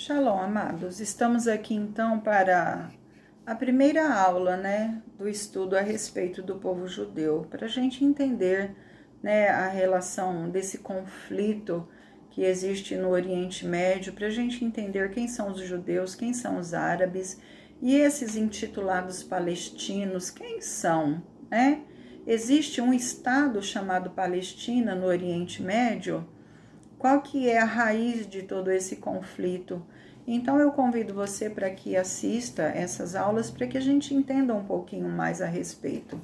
Shalom, amados. Estamos aqui então para a primeira aula, do estudo a respeito do povo judeu, para a gente entender, a relação desse conflito que existe no Oriente Médio, para a gente entender quem são os judeus, quem são os árabes e esses intitulados palestinos, quem são, Existe um estado chamado Palestina no Oriente Médio. Qual que é a raiz de todo esse conflito? Então eu convido você para que assista essas aulas para que a gente entenda um pouquinho mais a respeito,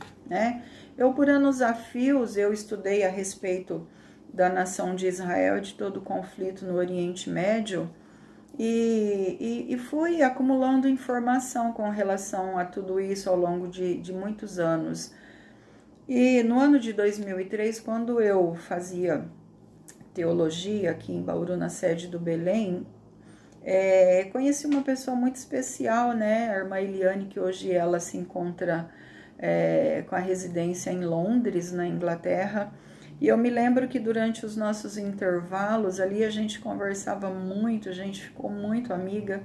Eu, por anos a fios, eu estudei a respeito da nação de Israel e de todo o conflito no Oriente Médio e fui acumulando informação com relação a tudo isso ao longo de muitos anos. E no ano de 2003, quando eu fazia teologia aqui em Bauru, na sede do Belém, conheci uma pessoa muito especial, a irmã Eliane, que hoje ela se encontra com a residência em Londres, na Inglaterra, e eu me lembro que durante os nossos intervalos ali a gente conversava muito, a gente ficou muito amigas,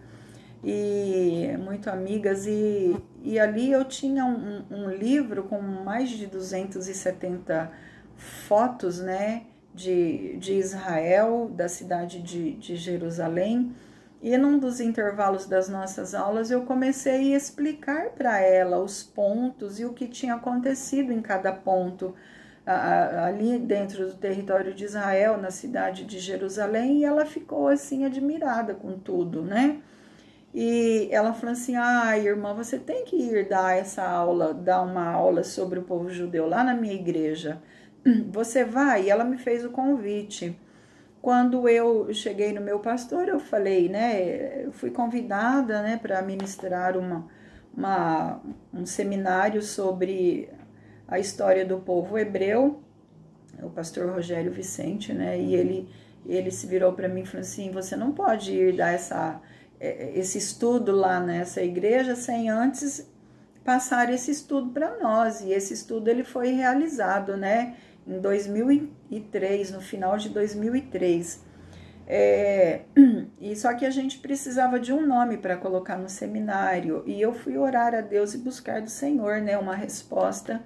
e ali eu tinha um livro com mais de 270 fotos, de Israel, da cidade de Jerusalém, e num dos intervalos das nossas aulas eu comecei a explicar para ela os pontos e o que tinha acontecido em cada ponto ali dentro do território de Israel, na cidade de Jerusalém, e ela ficou assim admirada com tudo, E ela falou assim: irmã, você tem que ir dar uma aula sobre o povo judeu lá na minha igreja. Você vai? E ela me fez o convite. Quando eu cheguei no meu pastor, eu falei, eu fui convidada, para ministrar um seminário sobre a história do povo hebreu, o pastor Rogério Vicente, e ele se virou para mim e falou assim: você não pode ir dar esse estudo lá nessa igreja sem antes passar esse estudo para nós. E esse estudo ele foi realizado, em 2003, no final de 2003. E só que a gente precisava de um nome para colocar no seminário, e eu fui orar a Deus e buscar do Senhor, uma resposta,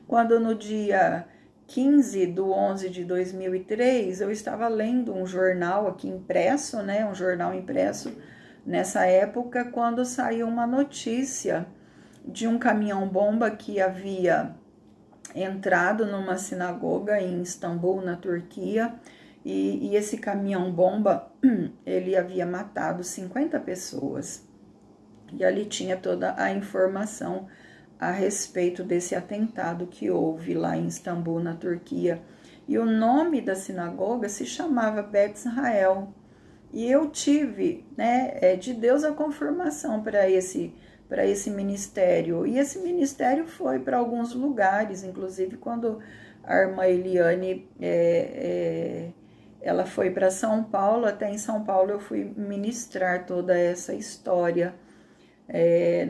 quando no dia 15/11 de 2003, eu estava lendo um jornal aqui impresso, um jornal impresso nessa época, quando saiu uma notícia de um caminhão-bomba que havia entrado numa sinagoga em Istambul, na Turquia, e esse caminhão-bomba, ele havia matado 50 pessoas. E ali tinha toda a informação a respeito desse atentado que houve lá em Istambul, na Turquia. E o nome da sinagoga se chamava Bet Israel. E eu tive, de Deus a confirmação para esse ministério. E esse ministério foi para alguns lugares, inclusive quando a irmã Eliane ela foi para São Paulo. Até em São Paulo eu fui ministrar toda essa história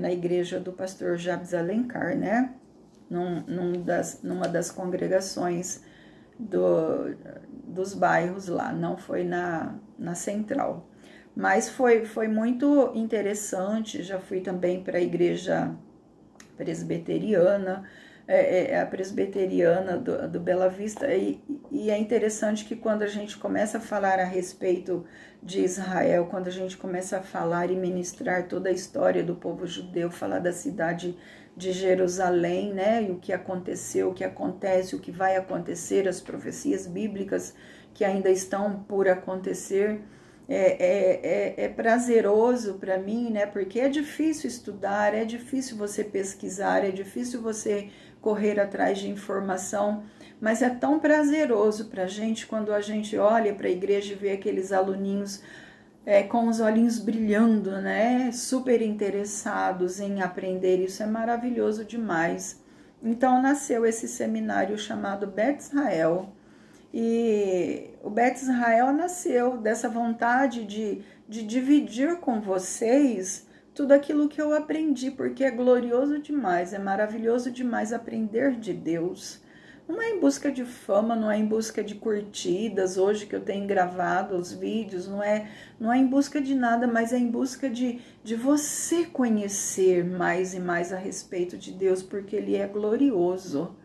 na igreja do pastor Jabes Alencar, numa das congregações dos bairros lá, não foi na central. Mas foi muito interessante. Já fui também para a igreja presbiteriana, a presbiteriana do Bela Vista, e é interessante que quando a gente começa a falar a respeito de Israel, quando a gente começa a falar e ministrar toda a história do povo judeu, falar da cidade de Jerusalém, e o que aconteceu, o que acontece, o que vai acontecer, as profecias bíblicas que ainda estão por acontecer, é prazeroso para mim, porque é difícil estudar, é difícil você pesquisar, é difícil você correr atrás de informação, mas é tão prazeroso para a gente quando a gente olha para a igreja e vê aqueles aluninhos com os olhinhos brilhando, super interessados em aprender. Isso é maravilhoso demais. Então nasceu esse seminário chamado Bet Israel. E o Bet Israel nasceu dessa vontade de dividir com vocês tudo aquilo que eu aprendi, porque é glorioso demais, é maravilhoso demais aprender de Deus. Não é em busca de fama, não é em busca de curtidas, hoje que eu tenho gravado os vídeos, não é em busca de nada, mas é em busca de você conhecer mais e mais a respeito de Deus, porque Ele é glorioso,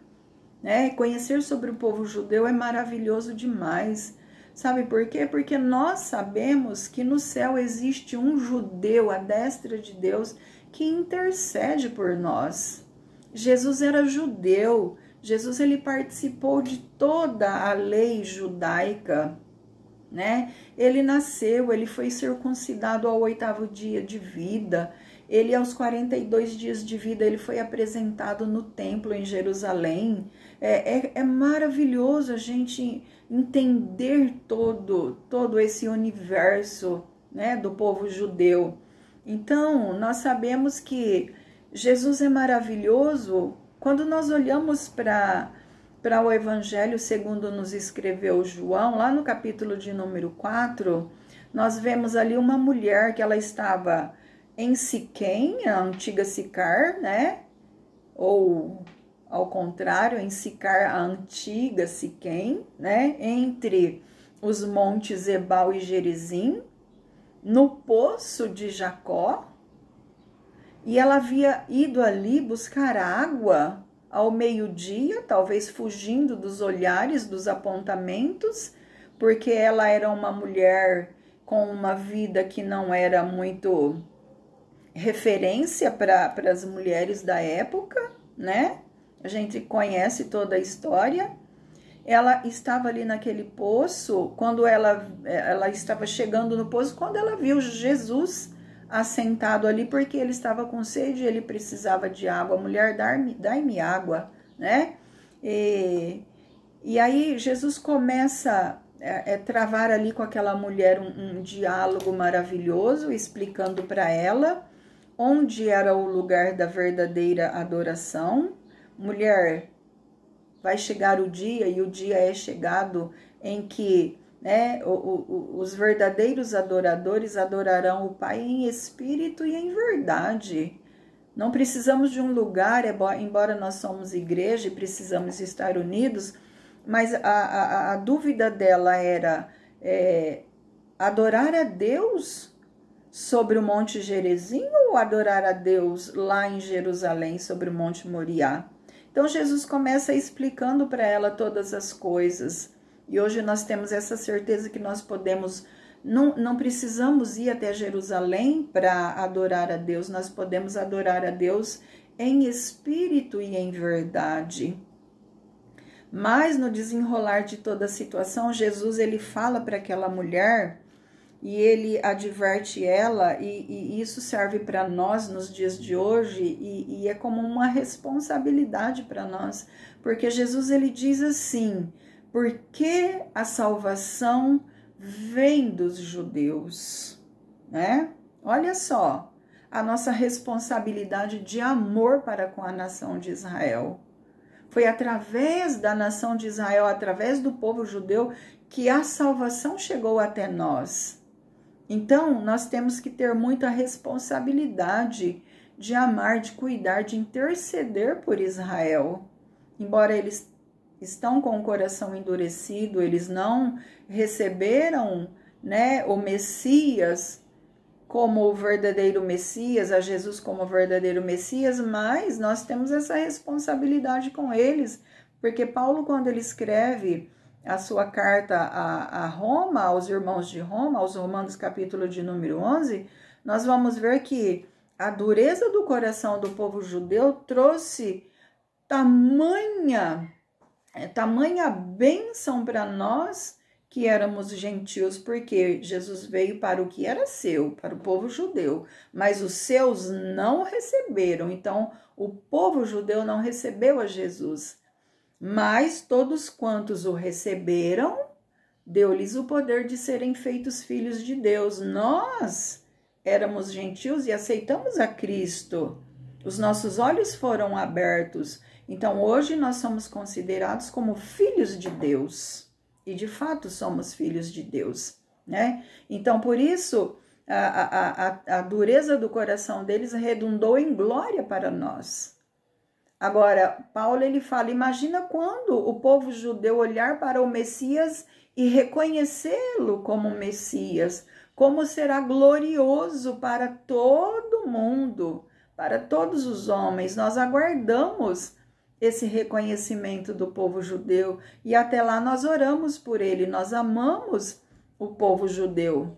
né? Conhecer sobre o povo judeu é maravilhoso demais. Sabe por quê? Porque nós sabemos que no céu existe um judeu à destra de Deus que intercede por nós. Jesus era judeu. Jesus ele participou de toda a lei judaica, né? Ele nasceu, ele foi circuncidado ao 8º dia de vida. Ele, aos 42 dias de vida, ele foi apresentado no templo em Jerusalém. É maravilhoso a gente entender todo esse universo, né, do povo judeu. Então, nós sabemos que Jesus é maravilhoso quando nós olhamos para o Evangelho segundo nos escreveu João, lá no capítulo de número 4, nós vemos ali uma mulher que ela estava em Siquém, a antiga Sicar, né? Ou, ao contrário, em Sicar, a antiga Siquém, né? Entre os montes Ebal e Gerizim, no poço de Jacó, e ela havia ido ali buscar água ao meio-dia, talvez fugindo dos olhares, dos apontamentos, porque ela era uma mulher com uma vida que não era muito referência para as mulheres da época, né? A gente conhece toda a história. Ela estava ali naquele poço, quando ela estava chegando no poço, quando ela viu Jesus assentado ali, porque ele estava com sede, ele precisava de água. Mulher, dai-me água, né? E aí Jesus começa a travar ali com aquela mulher um diálogo maravilhoso, explicando para ela onde era o lugar da verdadeira adoração. Mulher, vai chegar o dia, e o dia é chegado, em que, né, os verdadeiros adoradores adorarão o Pai em espírito e em verdade. Não precisamos de um lugar, embora nós somos igreja e precisamos estar unidos, mas a dúvida dela era adorar a Deus sobre o Monte Gerizim ou adorar a Deus lá em Jerusalém, sobre o Monte Moriá? Então Jesus começa explicando para ela todas as coisas. E hoje nós temos essa certeza que nós podemos, não precisamos ir até Jerusalém para adorar a Deus, nós podemos adorar a Deus em espírito e em verdade. Mas no desenrolar de toda a situação, Jesus ele fala para aquela mulher e ele adverte ela, e isso serve para nós nos dias de hoje, e é como uma responsabilidade para nós, porque Jesus ele diz assim: porque a salvação vem dos judeus, né? Olha só, a nossa responsabilidade de amor para com a nação de Israel. Foi através da nação de Israel, através do povo judeu, que a salvação chegou até nós. Então, nós temos que ter muita responsabilidade de amar, de cuidar, de interceder por Israel. Embora eles estão com o coração endurecido, eles não receberam, né, o Messias como o verdadeiro Messias, a Jesus como o verdadeiro Messias, mas nós temos essa responsabilidade com eles, porque Paulo, quando ele escreve a sua carta a Roma, aos irmãos de Roma, aos Romanos capítulo de número 11, nós vamos ver que a dureza do coração do povo judeu trouxe tamanha bênção para nós que éramos gentios, porque Jesus veio para o que era seu, para o povo judeu, mas os seus não receberam. Então, o povo judeu não recebeu a Jesus. Mas todos quantos o receberam, deu-lhes o poder de serem feitos filhos de Deus. Nós éramos gentios e aceitamos a Cristo. Os nossos olhos foram abertos. Então, hoje nós somos considerados como filhos de Deus. E, de fato, somos filhos de Deus, né? Então, por isso, a dureza do coração deles redundou em glória para nós. Agora, Paulo ele fala, imagina quando o povo judeu olhar para o Messias e reconhecê-lo como Messias, como será glorioso para todo mundo, para todos os homens. Nós aguardamos esse reconhecimento do povo judeu e até lá nós oramos por ele, nós amamos o povo judeu,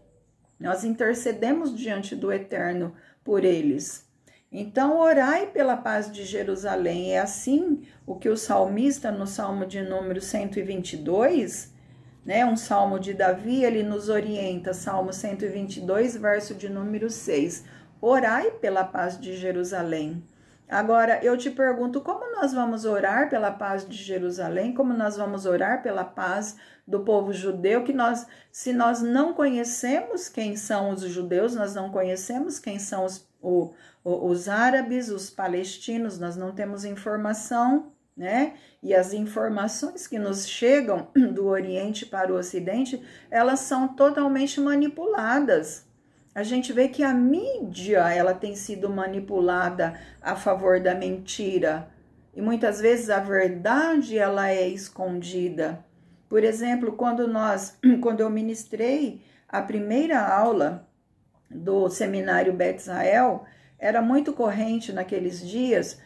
nós intercedemos diante do Eterno por eles. Então, orai pela paz de Jerusalém. É assim o que o salmista, no Salmo de número 122, né, um salmo de Davi, ele nos orienta, Salmo 122, verso de número 6. Orai pela paz de Jerusalém. Agora, eu te pergunto, como nós vamos orar pela paz de Jerusalém? Como nós vamos orar pela paz do povo judeu? Se nós não conhecemos quem são os judeus, nós não conhecemos quem são os árabes, os palestinos, nós não temos informação, né? E as informações que nos chegam do Oriente para o Ocidente, elas são totalmente manipuladas. A gente vê que a mídia, ela tem sido manipulada a favor da mentira. E muitas vezes a verdade, ela é escondida. Por exemplo, quando eu ministrei a primeira aula do seminário Bet Israel, era muito corrente naqueles dias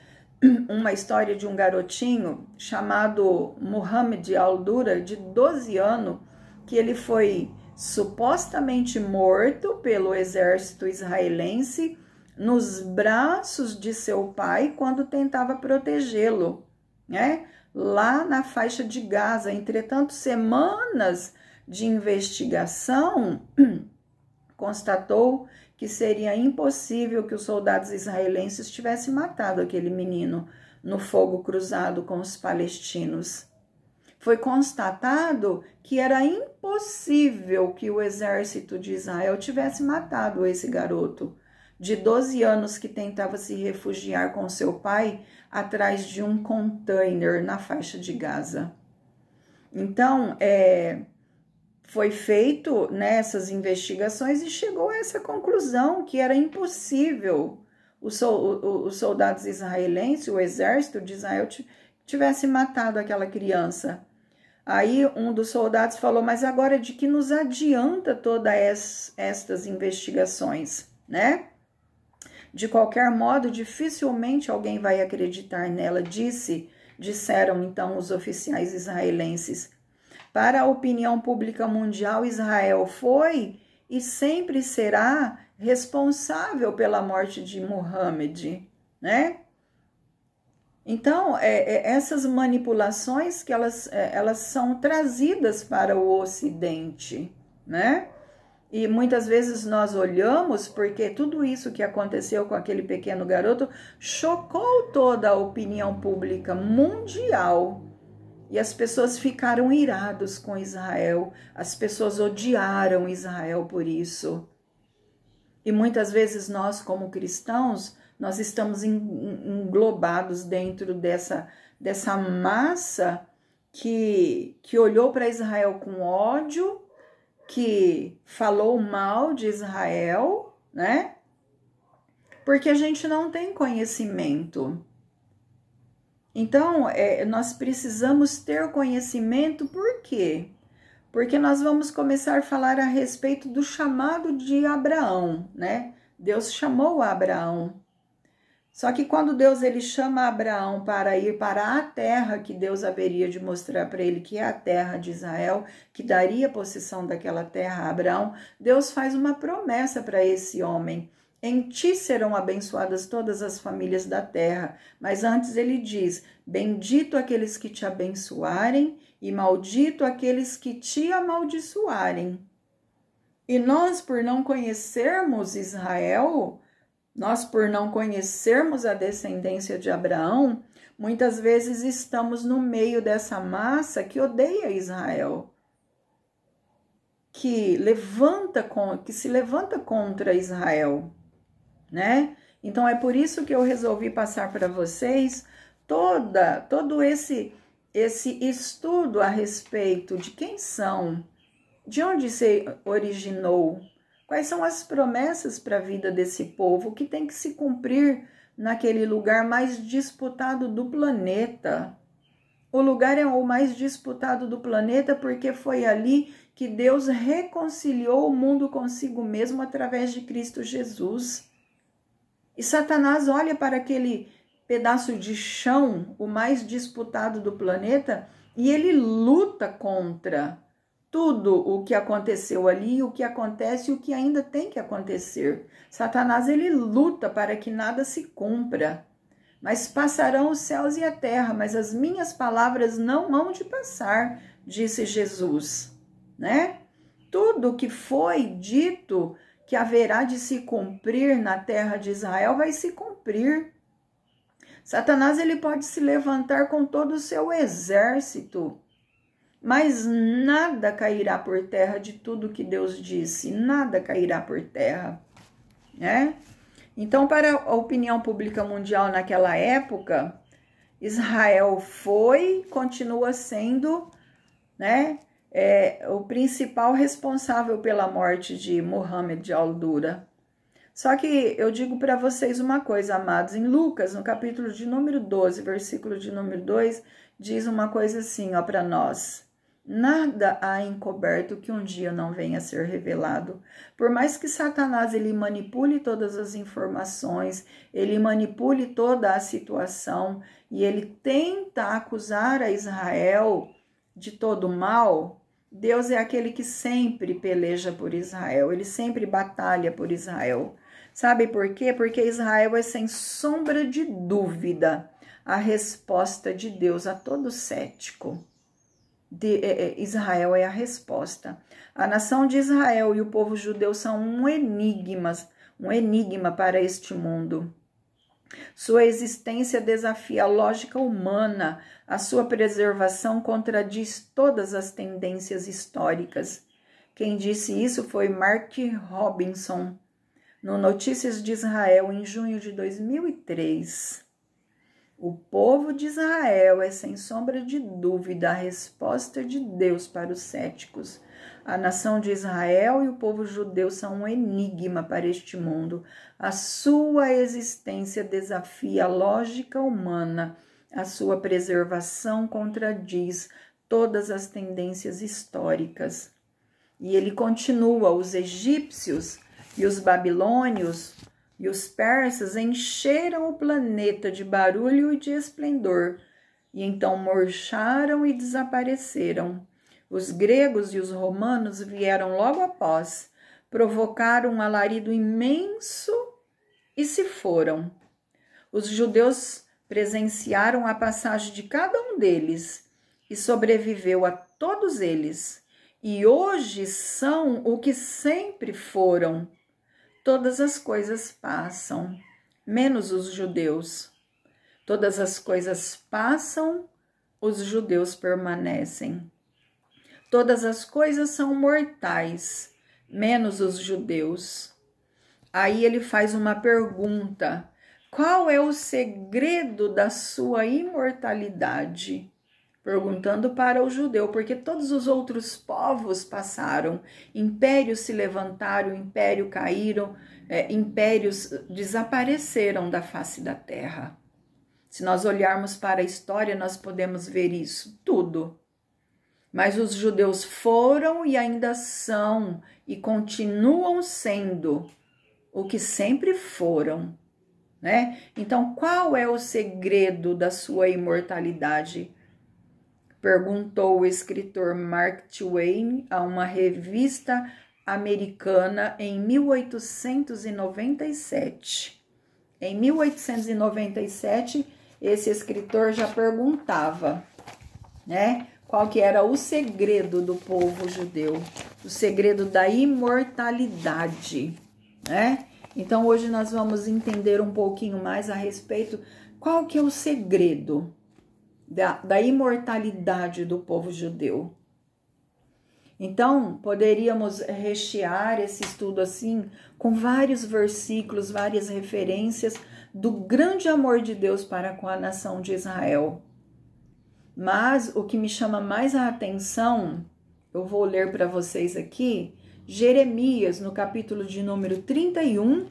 uma história de um garotinho chamado Muhammad Al-Dura, de 12 anos, que ele foi supostamente morto pelo exército israelense nos braços de seu pai quando tentava protegê-lo, né? Lá na faixa de Gaza. Entretanto, semanas de investigação constatou que seria impossível que os soldados israelenses tivessem matado aquele menino no fogo cruzado com os palestinos. Foi constatado que era impossível que o exército de Israel tivesse matado esse garoto de 12 anos que tentava se refugiar com seu pai atrás de um container na faixa de Gaza. Então, foi feito nessas investigações e chegou a essa conclusão que era impossível os soldados israelenses, o exército de Israel tivesse matado aquela criança. Aí um dos soldados falou, mas agora de que nos adianta todas estas investigações, né? De qualquer modo, dificilmente alguém vai acreditar nela, disseram então os oficiais israelenses. Para a opinião pública mundial, Israel foi e sempre será responsável pela morte de Muhammad, né? Então, essas manipulações que elas são trazidas para o Ocidente, né? E muitas vezes nós olhamos porque tudo isso que aconteceu com aquele pequeno garoto chocou toda a opinião pública mundial. E as pessoas ficaram iradas com Israel, as pessoas odiaram Israel por isso. E muitas vezes nós, como cristãos, nós estamos englobados dentro dessa massa que olhou para Israel com ódio, que falou mal de Israel, né? Porque a gente não tem conhecimento. Então, nós precisamos ter conhecimento, por quê? Porque nós vamos começar a falar a respeito do chamado de Abraão, né? Deus chamou Abraão. Só que quando Deus ele chama Abraão para ir para a terra que Deus haveria de mostrar para ele, que é a terra de Israel, que daria possessão daquela terra a Abraão, Deus faz uma promessa para esse homem. Em ti serão abençoadas todas as famílias da terra. Mas antes ele diz, bendito aqueles que te abençoarem e maldito aqueles que te amaldiçoarem. E nós, por não conhecermos Israel, nós, por não conhecermos a descendência de Abraão, muitas vezes estamos no meio dessa massa que odeia Israel, que se levanta contra Israel, né? Então é por isso que eu resolvi passar para vocês todo esse estudo a respeito de quem são, de onde se originou, quais são as promessas para a vida desse povo, que tem que se cumprir naquele lugar mais disputado do planeta. O lugar é o mais disputado do planeta porque foi ali que Deus reconciliou o mundo consigo mesmo através de Cristo Jesus. E Satanás olha para aquele pedaço de chão, o mais disputado do planeta, e ele luta contra tudo o que aconteceu ali, o que acontece e o que ainda tem que acontecer. Satanás, ele luta para que nada se cumpra. Mas passarão os céus e a terra, mas as minhas palavras não hão de passar, disse Jesus, né? Tudo o que foi dito que haverá de se cumprir na terra de Israel vai se cumprir. Satanás, ele pode se levantar com todo o seu exército, mas nada cairá por terra de tudo que Deus disse, nada cairá por terra, né? Então, para a opinião pública mundial naquela época, Israel continua sendo, né, o principal responsável pela morte de Muhammad al-Dura. Só que eu digo para vocês uma coisa, amados, em Lucas, no capítulo de número 12, versículo de número 2, diz uma coisa assim, ó, para nós. Nada há encoberto que um dia não venha a ser revelado. Por mais que Satanás ele manipule todas as informações, ele manipule toda a situação e ele tenta acusar a Israel de todo mal, Deus é aquele que sempre peleja por Israel, ele sempre batalha por Israel. Sabe por quê? Porque Israel é sem sombra de dúvida a resposta de Deus a todo cético. Israel é a resposta. A nação de Israel e o povo judeu são um enigma para este mundo. Sua existência desafia a lógica humana, a sua preservação contradiz todas as tendências históricas. Quem disse isso foi Mark Robinson, no Notícias de Israel, em junho de 2003. O povo de Israel é, sem sombra de dúvida, a resposta de Deus para os céticos. A nação de Israel e o povo judeu são um enigma para este mundo. A sua existência desafia a lógica humana. A sua preservação contradiz todas as tendências históricas. E ele continua, os egípcios e os babilônios e os persas encheram o planeta de barulho e de esplendor, e então murcharam e desapareceram. Os gregos e os romanos vieram logo após, provocaram um alarido imenso e se foram. Os judeus presenciaram a passagem de cada um deles e sobreviveu a todos eles, e hoje são o que sempre foram. Todas as coisas passam, menos os judeus. Todas as coisas passam, os judeus permanecem. Todas as coisas são mortais, menos os judeus. Aí ele faz uma pergunta: qual é o segredo da sua imortalidade? Perguntando para o judeu, porque todos os outros povos passaram, impérios se levantaram, impérios caíram, impérios desapareceram da face da terra. Se nós olharmos para a história, nós podemos ver isso tudo. Mas os judeus foram e ainda são e continuam sendo o que sempre foram, né? Então, qual é o segredo da sua imortalidade? Perguntou o escritor Mark Twain a uma revista americana em 1897. Em 1897, esse escritor já perguntava, né, qual que era o segredo do povo judeu, o segredo da imortalidade, né? Então, hoje nós vamos entender um pouquinho mais a respeito qual que é o segredo da imortalidade do povo judeu. Então, poderíamos rechear esse estudo assim, com vários versículos, várias referências do grande amor de Deus para com a nação de Israel. Mas o que me chama mais a atenção, eu vou ler para vocês aqui, Jeremias, no capítulo de número 31,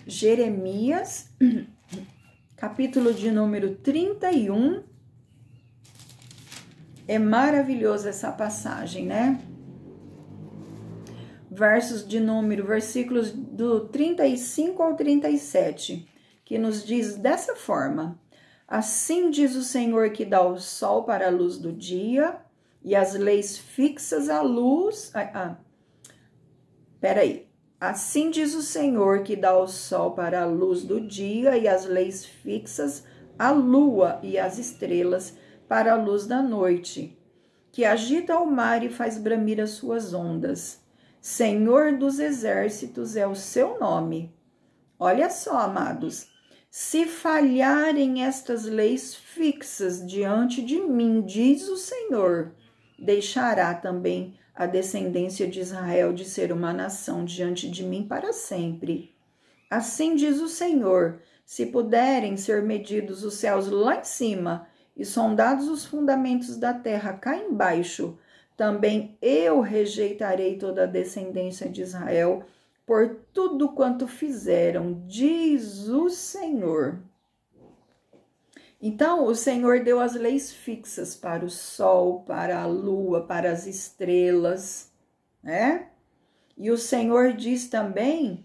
Jeremias, capítulo de número 31. É maravilhosa essa passagem, né? Versículos do 35 ao 37, que nos diz dessa forma: assim diz o Senhor que dá o sol para a luz do dia e as leis fixas à luz. Assim diz o Senhor que dá o sol para a luz do dia e as leis fixas à lua e às estrelas para a luz da noite, que agita o mar e faz bramir as suas ondas. Senhor dos exércitos é o seu nome. Olha só, amados, se falharem estas leis fixas diante de mim, diz o Senhor, deixará também a descendência de Israel de ser uma nação diante de mim para sempre. Assim diz o Senhor, se puderem ser medidos os céus lá em cima e sondados os fundamentos da terra cá embaixo, também eu rejeitarei toda a descendência de Israel por tudo quanto fizeram, diz o Senhor. Então, o Senhor deu as leis fixas para o sol, para a lua, para as estrelas, né? E o Senhor diz também,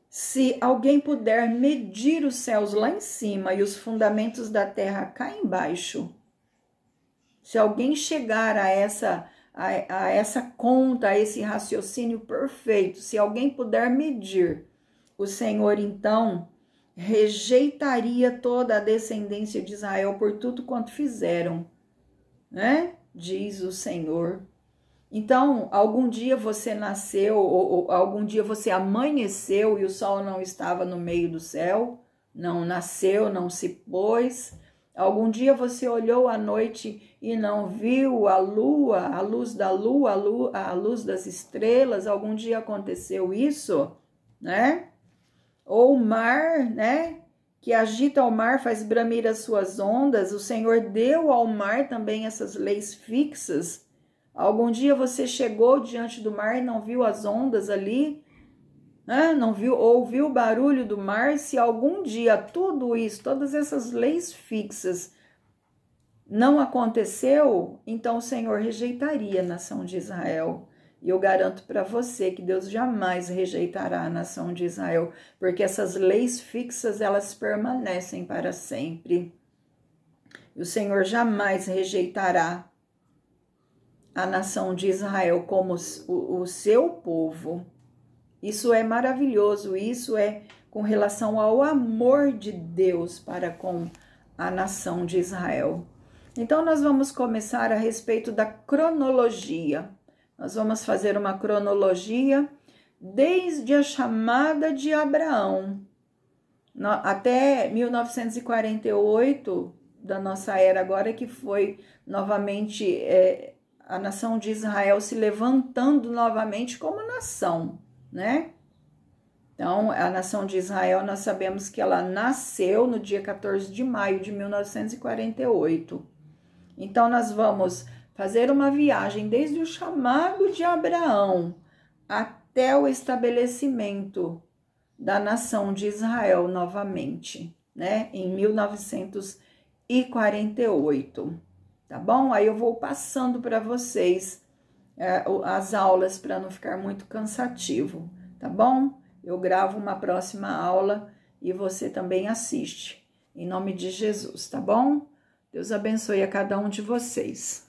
se alguém puder medir os céus lá em cima e os fundamentos da terra cá embaixo, se alguém chegar a essa conta, a esse raciocínio perfeito, se alguém puder medir, o Senhor então rejeitaria toda a descendência de Israel por tudo quanto fizeram, né? Diz o Senhor. Então, algum dia você nasceu, ou algum dia você amanheceu e o sol não estava no meio do céu, não nasceu, não se pôs. Algum dia você olhou à noite e não viu a lua, a luz da lua, a luz das estrelas. Algum dia aconteceu isso, né? Ou o mar, né? Que agita o mar, faz bramir as suas ondas. O Senhor deu ao mar também essas leis fixas. Algum dia você chegou diante do mar e não viu as ondas ali? Não viu, ouviu o barulho do mar? Se algum dia tudo isso, todas essas leis fixas não aconteceu, então o Senhor rejeitaria a nação de Israel. E eu garanto para você que Deus jamais rejeitará a nação de Israel, porque essas leis fixas, elas permanecem para sempre. E o Senhor jamais rejeitará a nação de Israel como o seu povo. Isso é maravilhoso, isso é com relação ao amor de Deus para com a nação de Israel. Então, nós vamos começar a respeito da cronologia. Nós vamos fazer uma cronologia desde a chamada de Abraão até 1948, da nossa era agora, que foi novamente a nação de Israel se levantando novamente como nação, né? Então, a nação de Israel, nós sabemos que ela nasceu no dia 14 de maio de 1948. Então, nós vamos fazer uma viagem desde o chamado de Abraão até o estabelecimento da nação de Israel novamente, né? Em 1948, tá bom? Aí eu vou passando para vocês as aulas para não ficar muito cansativo, tá bom? Eu gravo uma próxima aula e você também assiste, em nome de Jesus, tá bom? Deus abençoe a cada um de vocês.